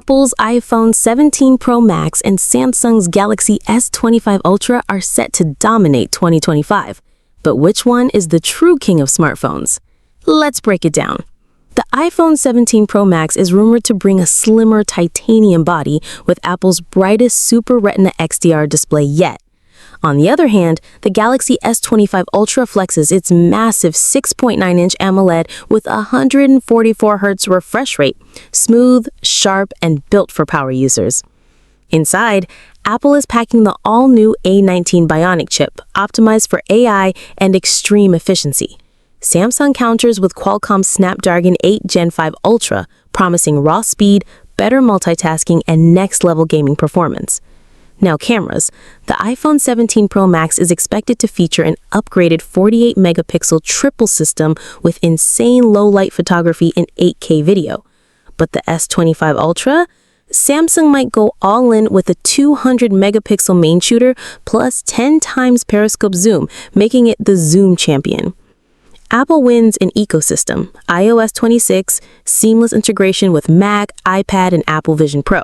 Apple's iPhone 17 Pro Max and Samsung's Galaxy S25 Ultra are set to dominate 2025. But which one is the true king of smartphones? Let's break it down. The iPhone 17 Pro Max is rumored to bring a slimmer titanium body with Apple's brightest Super Retina XDR display yet. On the other hand, the Galaxy S25 Ultra flexes its massive 6.9-inch AMOLED with a 144Hz refresh rate, smooth, sharp, and built for power users. Inside, Apple is packing the all-new A19 Bionic chip, optimized for AI and extreme efficiency. Samsung counters with Qualcomm's Snapdragon 8 Gen 5 Ultra, promising raw speed, better multitasking, and next-level gaming performance. Now cameras. The iPhone 17 Pro Max is expected to feature an upgraded 48-megapixel triple system with insane low-light photography and 8K video. But the S25 Ultra? Samsung might go all in with a 200-megapixel main shooter plus 10 times periscope zoom, making it the zoom champion. Apple wins in ecosystem, iOS 26, seamless integration with Mac, iPad, and Apple Vision Pro.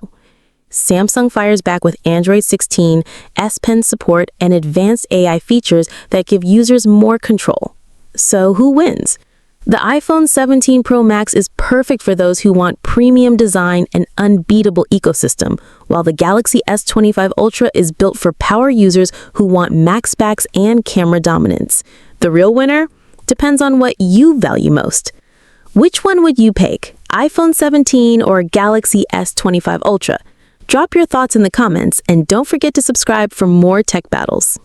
Samsung fires back with Android 16, S Pen support, and advanced AI features that give users more control. So who wins? The iPhone 17 Pro Max is perfect for those who want premium design and unbeatable ecosystem, while the Galaxy S25 Ultra is built for power users who want max specs and camera dominance. The real winner? Depends on what you value most. Which one would you pick, iPhone 17 or Galaxy S25 Ultra? Drop your thoughts in the comments and don't forget to subscribe for more tech battles.